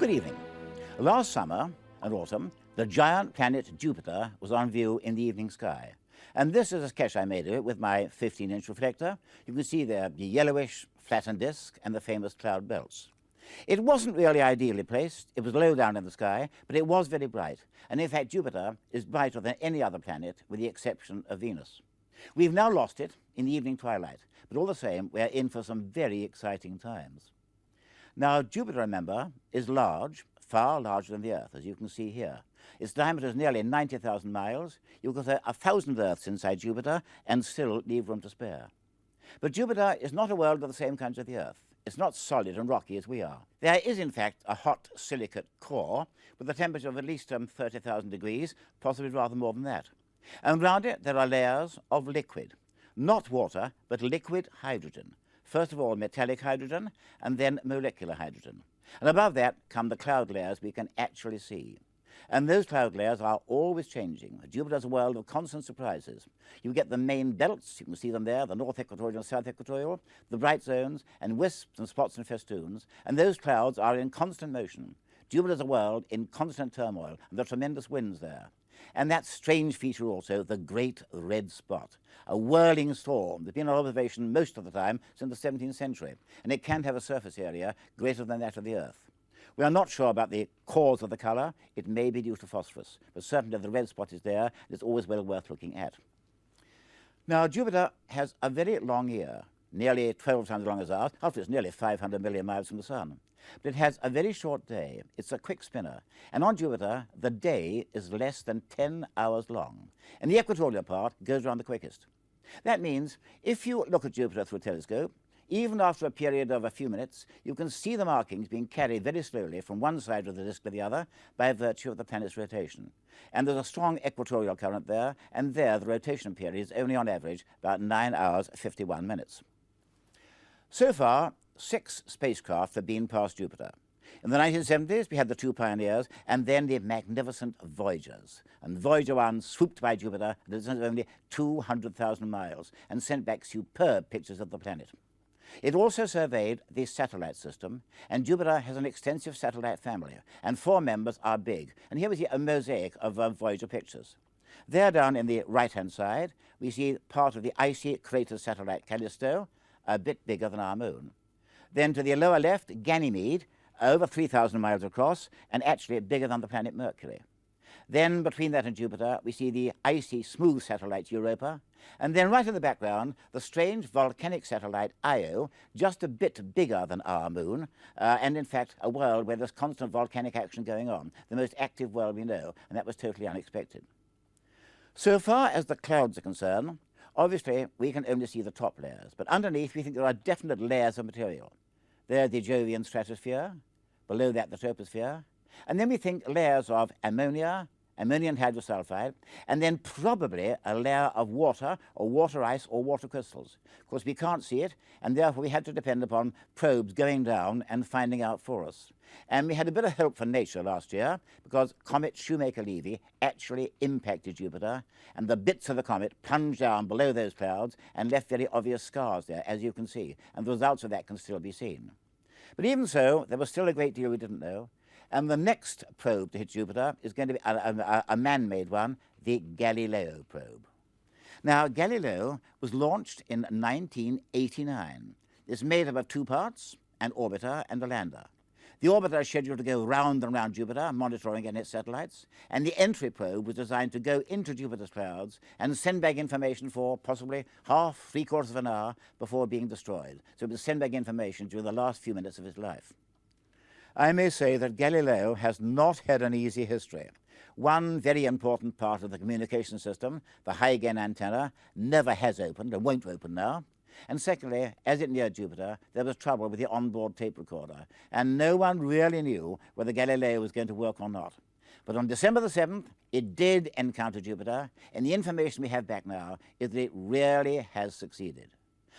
Good evening. Last summer and autumn, the giant planet Jupiter was on view in the evening sky. And this is a sketch I made of it with my 15-inch reflector. You can see there the yellowish flattened disk and the famous cloud belts. It wasn't really ideally placed. It was low down in the sky, but it was very bright. And in fact, Jupiter is brighter than any other planet, with the exception of Venus. We've now lost it in the evening twilight, but all the same, we're in for some very exciting times. Now, Jupiter, remember, is large, far larger than the Earth, as you can see here. Its diameter is nearly 90,000 miles. You could put 1,000 Earths inside Jupiter and still leave room to spare. But Jupiter is not a world of the same kind as the Earth. It's not solid and rocky as we are. There is, in fact, a hot silicate core with a temperature of at least 30,000 degrees, possibly rather more than that. And around it, there are layers of liquid. Not water, but liquid hydrogen. First of all, metallic hydrogen, and then molecular hydrogen. And above that come the cloud layers we can actually see. And those cloud layers are always changing. Jupiter's a world of constant surprises. You get the main belts, you can see them there, the north equatorial and south equatorial, the bright zones, and wisps and spots and festoons, and those clouds are in constant motion. Jupiter's a world in constant turmoil, and there are tremendous winds there. And that strange feature also, the Great Red Spot, a whirling storm that's been on observation most of the time since the 17th century, and it can have a surface area greater than that of the Earth. We are not sure about the cause of the colour. It may be due to phosphorus, but certainly the red spot is there, and it's always well worth looking at. Now, Jupiter has a very long year, nearly 12 times as long as ours. After it's nearly 500 million miles from the Sun. But it has a very short day. It's a quick spinner. And on Jupiter, the day is less than 10 hours long. And the equatorial part goes around the quickest. That means if you look at Jupiter through a telescope, even after a period of a few minutes, you can see the markings being carried very slowly from one side of the disk to the other by virtue of the planet's rotation. And there's a strong equatorial current there, and there the rotation period is only on average about 9 hours 51 minutes. So far, 6 spacecraft have been past Jupiter. In the 1970s, we had the 2 Pioneers, and then the magnificent Voyagers. And Voyager 1 swooped by Jupiter at a distance of only 200,000 miles and sent back superb pictures of the planet. It also surveyed the satellite system, and Jupiter has an extensive satellite family, and 4 members are big. And here we see a mosaic of Voyager pictures. There down in the right-hand side, we see part of the icy crater satellite Callisto, a bit bigger than our moon. Then to the lower left, Ganymede, over 3,000 miles across, and actually bigger than the planet Mercury. Then between that and Jupiter, we see the icy, smooth satellite Europa, and then right in the background, the strange volcanic satellite Io, just a bit bigger than our moon, and in fact a world where there's constant volcanic action going on, the most active world we know, and that was totally unexpected. So far as the clouds are concerned, obviously we can only see the top layers, but underneath we think there are definite layers of material. There's the Jovian stratosphere, below that the troposphere, and then we think layers of ammonia, ammonium hydrosulfide, and then probably a layer of water or water ice or water crystals. Of course, we can't see it, and therefore we had to depend upon probes going down and finding out for us. And we had a bit of help from nature last year because comet Shoemaker-Levy actually impacted Jupiter, and the bits of the comet plunged down below those clouds and left very obvious scars there, as you can see, and the results of that can still be seen. But even so, there was still a great deal we didn't know. And the next probe to hit Jupiter is going to be a man-made one, the Galileo probe. Now, Galileo was launched in 1989. It's made up of 2 parts, an orbiter and a lander. The orbiter is scheduled to go round and round Jupiter, monitoring its satellites, and the entry probe was designed to go into Jupiter's clouds and send back information for possibly half, 3/4 of an hour before being destroyed. So it would send back information during the last few minutes of its life. I may say that Galileo has not had an easy history. One very important part of the communication system, the high-gain antenna, never has opened and won't open now. And secondly, as it neared Jupiter, there was trouble with the onboard tape recorder, and no one really knew whether Galileo was going to work or not. But on December the 7th, it did encounter Jupiter, and the information we have back now is that it really has succeeded.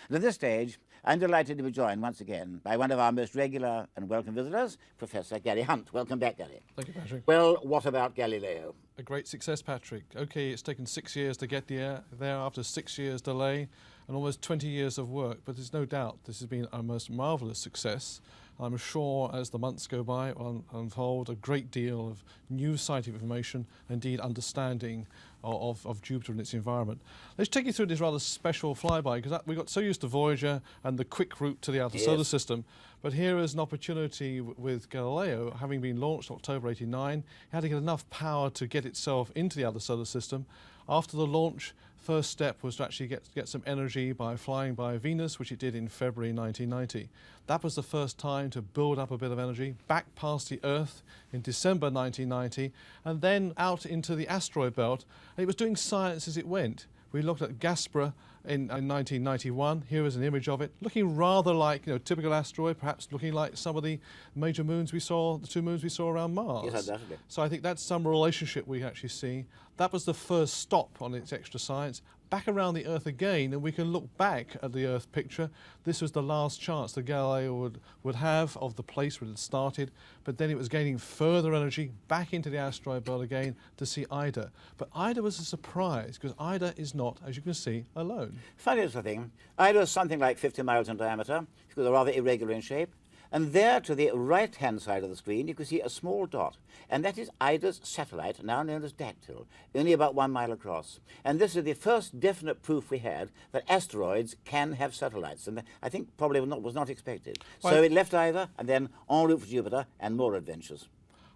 And at this stage, I'm delighted to be joined once again by one of our most regular and welcome visitors, Professor Garry Hunt. Welcome back, Garry. Thank you, Patrick. Well, what about Galileo? A great success, Patrick. Okay, it's taken 6 years to get there after 6 years delay, and almost 20 years of work, but there's no doubt this has been a most marvellous success. I'm sure as the months go by, it will unfold a great deal of new scientific information, indeed understanding of Jupiter and its environment. Let's take you through this rather special flyby, because we got so used to Voyager and the quick route to the outer solar system, but here is an opportunity with Galileo, having been launched October '89, it had to get enough power to get itself into the outer solar system. After the launch, first step was to actually get some energy by flying by Venus, which it did in February 1990. That was the first time to build up a bit of energy back past the Earth in December 1990, and then out into the asteroid belt. And it was doing science as it went. We looked at Gaspra in 1991. Here is an image of it, looking rather like, typical asteroid, perhaps looking like some of the major moons we saw, the two moons we saw around Mars. Yes, definitely. So I think that's some relationship we actually see. That was the first stop on its extra science. Back around the Earth again, and we can look back at the Earth picture. This was the last chance that Galileo would have of the place where it had started, but then it was gaining further energy back into the asteroid belt again to see Ida. But Ida was a surprise, because Ida is not, as you can see, alone. Funny little thing, Ida is something like 50 miles in diameter. It was rather irregular in shape. And there to the right-hand side of the screen, you can see a small dot. And that is Ida's satellite, now known as Dactyl, only about 1 mile across. And this is the first definite proof we had that asteroids can have satellites. And I think probably was not expected. Well, so it left Ida, and then en route for Jupiter, and more adventures.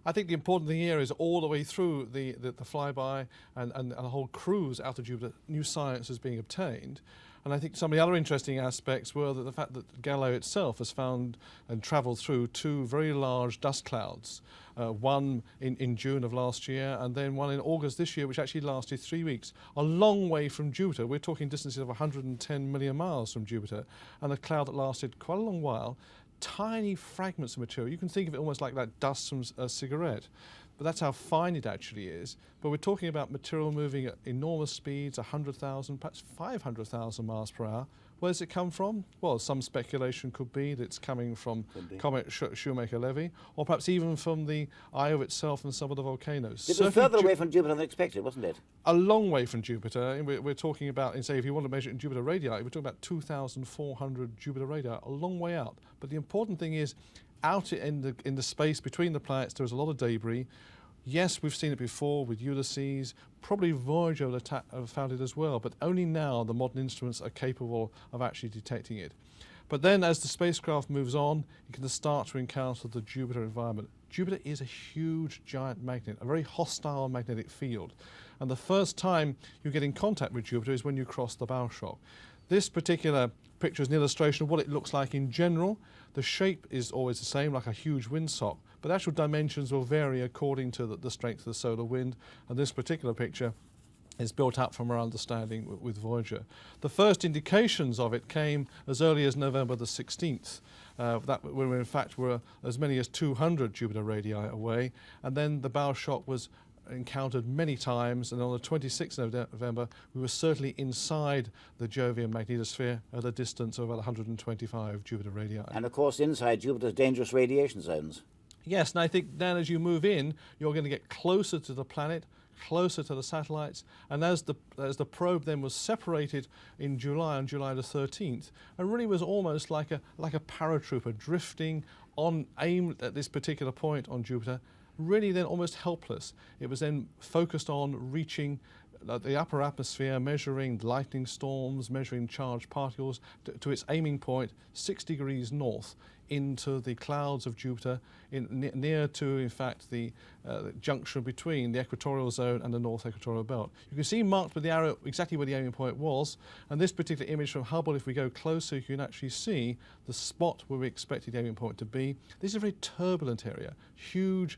I think the important thing here is all the way through the flyby and the whole cruise out of Jupiter, new science is being obtained. And I think some of the other interesting aspects were that the fact that Galileo itself has found and travelled through two very large dust clouds, one in June of last year and then one in August this year, which actually lasted 3 weeks, a long way from Jupiter. We're talking distances of 110 million miles from Jupiter, and a cloud that lasted quite a long while. Tiny fragments of material. You can think of it almost like that dust from a cigarette. But that's how fine it actually is. But we're talking about material moving at enormous speeds, 100,000, perhaps 500,000 miles per hour. Where does it come from? Well, some speculation could be that it's coming from Comet Shoemaker-Levy, or perhaps even from the Io itself and some of the volcanoes. It was further away from Jupiter than expected, wasn't it? A long way from Jupiter. We're talking about, say, if you want to measure it in Jupiter radii, we're talking about 2,400 Jupiter radii, a long way out. But the important thing is, out in the space between the planets, there's a lot of debris. Yes, we've seen it before with Ulysses, probably Voyager have found it as well, but only now the modern instruments are capable of actually detecting it. But then as the spacecraft moves on, you can start to encounter the Jupiter environment. Jupiter is a huge giant magnet, a very hostile magnetic field. And the first time you get in contact with Jupiter is when you cross the bow shock. This particular picture is an illustration of what it looks like in general. The shape is always the same, like a huge windsock, but the actual dimensions will vary according to the strength of the solar wind, and this particular picture is built up from our understanding with Voyager. The first indications of it came as early as November the 16th, when we in fact were as many as 200 Jupiter radii away, and then the bow shock was encountered many times, and on the 26th of November we were certainly inside the Jovian magnetosphere at a distance of about 125 Jupiter radii. And of course inside Jupiter's dangerous radiation zones. Yes, and I think then as you move in, you're going to get closer to the planet, closer to the satellites, and as the probe then was separated in July, on July the 13th, and really was almost like a paratrooper drifting on aim at this particular point on Jupiter, really then almost helpless. It was then focused on reaching the upper atmosphere, measuring lightning storms, measuring charged particles to its aiming point 6 degrees north into the clouds of Jupiter, near to, in fact, the junction between the equatorial zone and the north equatorial belt. You can see marked with the arrow exactly where the aiming point was, and this particular image from Hubble, if we go closer, you can actually see the spot where we expected the aiming point to be. This is a very turbulent area, huge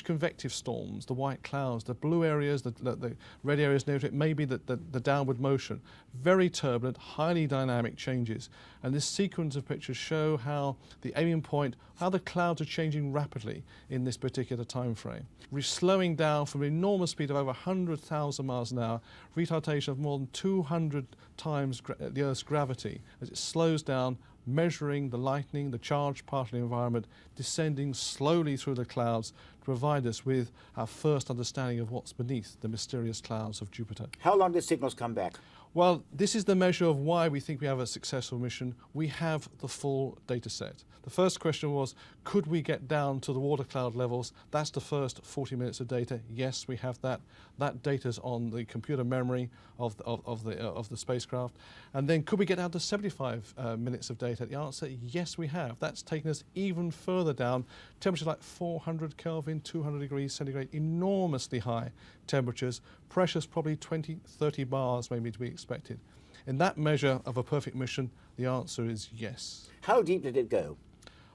convective storms, the white clouds, the blue areas, the red areas near to it, maybe the downward motion. Very turbulent, highly dynamic changes. And this sequence of pictures show how the aiming point, how the clouds are changing rapidly in this particular time frame. We're slowing down from an enormous speed of over 100,000 miles an hour, retardation of more than 200 times the Earth's gravity, as it slows down, measuring the lightning, the charged particle environment, descending slowly through the clouds to provide us with our first understanding of what's beneath the mysterious clouds of Jupiter. How long did signals come back? Well, this is the measure of why we think we have a successful mission. We have the full data set. The first question was, could we get down to the water cloud levels? That's the first 40 minutes of data. Yes, we have that. That data's on the computer memory of the spacecraft. And then could we get down to 75 minutes of data? The answer, yes, we have. That's taken us even further down. Temperatures like 400 Kelvin, 200 degrees centigrade, enormously high temperatures. Pressures probably 20, 30 bars maybe to be expected. In that measure of a perfect mission, the answer is yes. How deep did it go?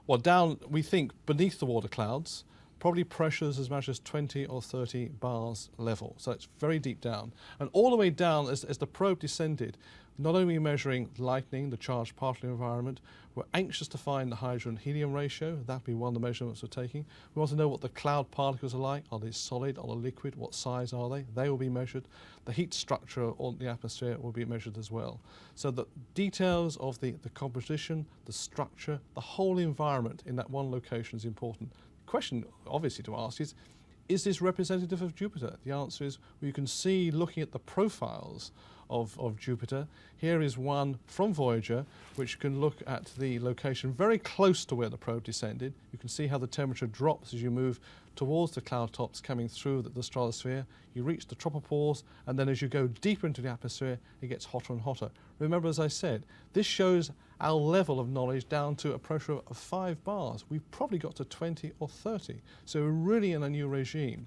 Well, down, we think, beneath the water clouds, probably pressures as much as 20 or 30 bars level. So it's very deep down. And all the way down, as the probe descended, not only measuring lightning, the charged particle environment, we're anxious to find the hydrogen-helium ratio. That'd be one of the measurements we're taking. We want to know what the cloud particles are like. Are they solid? Are they liquid? What size are they? They will be measured. The heat structure on the atmosphere will be measured as well. So the details of the composition, the structure, the whole environment in that one location is important. The question, obviously, to ask is this representative of Jupiter? The answer is, well, you can see, looking at the profiles of Jupiter, here is one from Voyager, which can look at the location very close to where the probe descended. You can see how the temperature drops as you move towards the cloud tops coming through the stratosphere. You reach the tropopause, and then as you go deeper into the atmosphere, it gets hotter and hotter. Remember, as I said, this shows our level of knowledge down to a pressure of 5 bars. We've probably got to 20 or 30, so we're really in a new regime.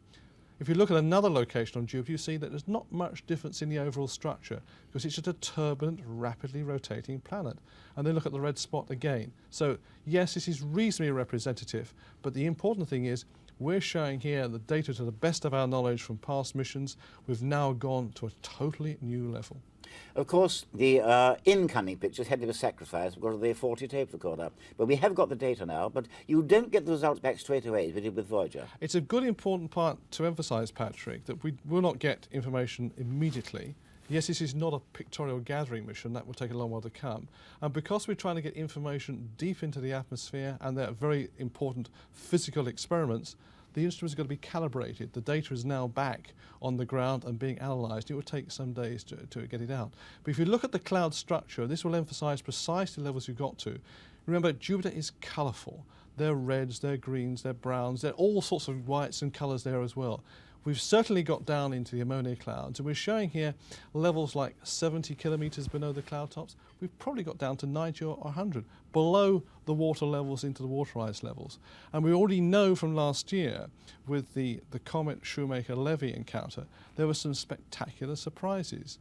If you look at another location on Jupiter, you see that there's not much difference in the overall structure because it's just a turbulent, rapidly rotating planet. And then look at the red spot again. So yes, this is reasonably representative, but the important thing is we're showing here the data to the best of our knowledge from past missions. We've now gone to a totally new level. Of course, the incoming pictures had to be sacrificed because of the 40 tape recorder. But we have got the data now, but you don't get the results back straight away as we did with Voyager. It's a good important part to emphasise, Patrick, that we will not get information immediately. Yes, this is not a pictorial gathering mission. That will take a long while to come. And because we're trying to get information deep into the atmosphere and they're very important physical experiments, the instruments are going to be calibrated. The data is now back on the ground and being analysed. It will take some days to get it out. But if you look at the cloud structure, this will emphasise precisely the levels you've got to. Remember, Jupiter is colourful. There are reds, there are greens, there are browns, there are all sorts of whites and colours there as well. We've certainly got down into the ammonia clouds, and we're showing here levels like 70 kilometres below the cloud tops. We've probably got down to 90 or 100 below the water levels into the water ice levels. And we already know from last year with the Comet Shoemaker-Levy encounter, there were some spectacular surprises.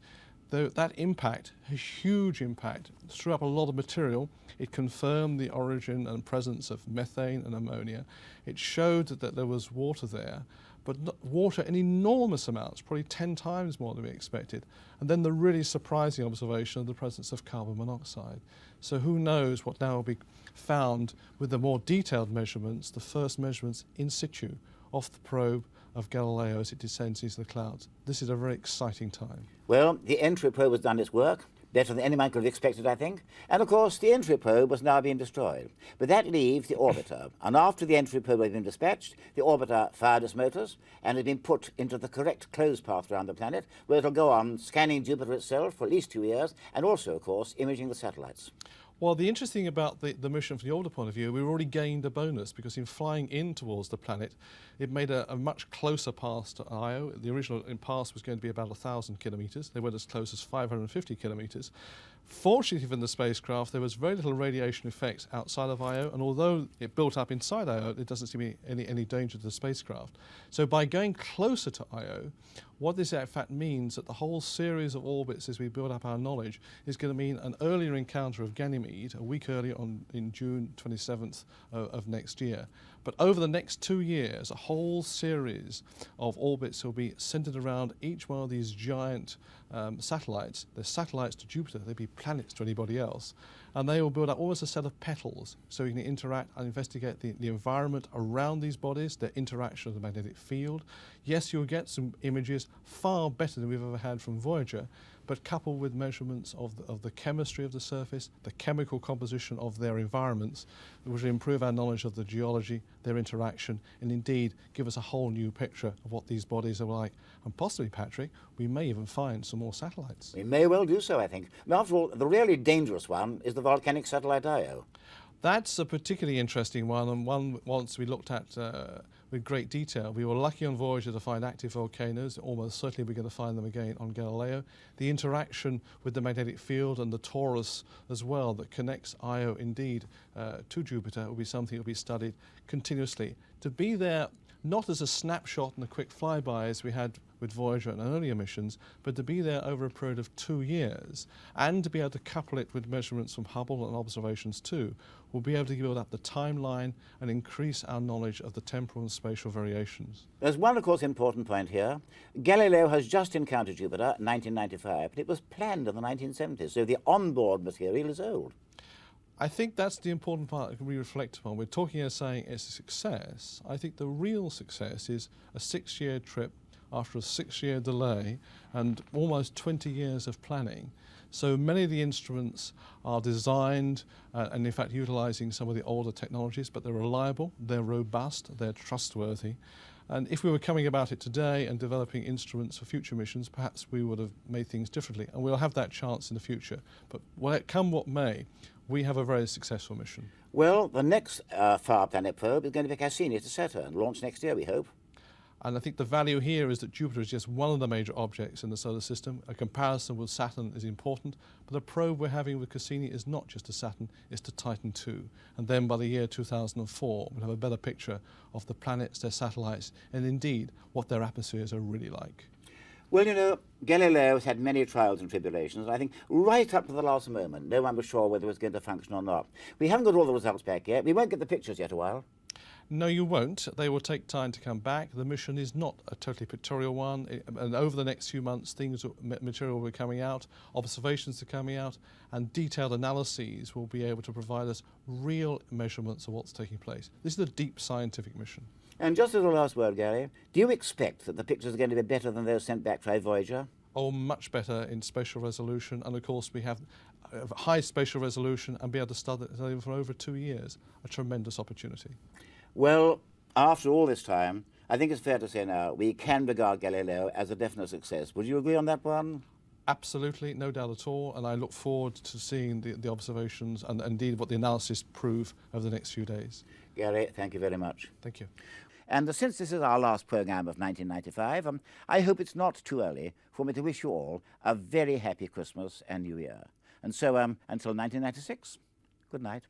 That impact, a huge impact, threw up a lot of material. It confirmed the origin and presence of methane and ammonia. It showed that there was water there, but water in enormous amounts, probably 10 times more than we expected. And then the really surprising observation of the presence of carbon monoxide. So who knows what now will be found with the more detailed measurements, the first measurements in situ off the probe of Galileo as it descends into the clouds. This is a very exciting time. Well, the entry probe has done its work, better than anyone could have expected, I think. And of course, the entry probe was now being destroyed. But that leaves the orbiter. And after the entry probe had been dispatched, the orbiter fired its motors and had been put into the correct closed path around the planet, where it'll go on scanning Jupiter itself for at least 2 years, and also, of course, imaging the satellites. Well, the interesting about the mission from the orbiter point of view, we've already gained a bonus because in flying in towards the planet, it made a much closer pass to Io. The original pass was going to be about 1,000 kilometres. They went as close as 550 kilometres. Fortunately for the spacecraft, there was very little radiation effects outside of Io, and although it built up inside Io, it doesn't seem to be any danger to the spacecraft. So by going closer to Io, what this in fact means that the whole series of orbits as we build up our knowledge is going to mean an earlier encounter of Ganymede, a week earlier in June 27th of next year. But over the next 2 years, a whole series of orbits will be centered around each one of these giant satellites. They're satellites to Jupiter, they'd be planets to anybody else. And they will build up almost a set of petals so we can interact and investigate the environment around these bodies, their interaction with the magnetic field. Yes, you'll get some images far better than we've ever had from Voyager, but coupled with measurements of the chemistry of the surface, the chemical composition of their environments, which will improve our knowledge of the geology, their interaction, and indeed give us a whole new picture of what these bodies are like. And possibly, Patrick, we may even find some more satellites. We may well do so, I think. And after all, the really dangerous one is the volcanic satellite Io. That's a particularly interesting one, and one once we looked at with great detail. We were lucky on Voyager to find active volcanoes. Almost certainly we're going to find them again on Galileo. The interaction with the magnetic field and the torus as well that connects Io indeed to Jupiter will be something that will be studied continuously. To be there not as a snapshot and a quick flyby as we had with Voyager and earlier missions, but to be there over a period of 2 years and to be able to couple it with measurements from Hubble and observations too, we'll be able to build up the timeline and increase our knowledge of the temporal and spatial variations. There's one, of course, important point here. Galileo has just encountered Jupiter in 1995, but it was planned in the 1970s, so the onboard material is old. I think that's the important part that we reflect upon. We're talking as saying it's a success. I think the real success is a 6-year trip after a 6-year delay and almost 20 years of planning. So many of the instruments are designed and in fact utilising some of the older technologies, but they're reliable, they're robust, they're trustworthy. And if we were coming about it today and developing instruments for future missions, perhaps we would have made things differently, and we'll have that chance in the future. But come what may, we have a very successful mission. Well, the next far planet probe is going to be Cassini to Saturn, launched next year, we hope. And I think the value here is that Jupiter is just one of the major objects in the solar system. A comparison with Saturn is important, but the probe we're having with Cassini is not just to Saturn, it's to Titan II. And then by the year 2004, we'll have a better picture of the planets, their satellites, and indeed what their atmospheres are really like. Well, you know, Galileo has had many trials and tribulations. I think right up to the last moment, no one was sure whether it was going to function or not. We haven't got all the results back yet. We won't get the pictures yet a while. No, you won't. They will take time to come back. The mission is not a totally pictorial one, and over the next few months, material will be coming out, observations are coming out, and detailed analyses will be able to provide us real measurements of what's taking place. This is a deep scientific mission. And just as a last word, Gary, do you expect that the pictures are going to be better than those sent back by Voyager? Oh, much better in spatial resolution, and of course we have high spatial resolution and be able to study them for over 2 years. A tremendous opportunity. Well, after all this time, I think it's fair to say now we can regard Galileo as a definite success. Would you agree on that one? Absolutely, no doubt at all, and I look forward to seeing the observations and indeed what the analysis prove over the next few days. Gary, thank you very much. Thank you. And since this is our last programme of 1995, I hope it's not too early for me to wish you all a very happy Christmas and New Year. And so until 1996, good night.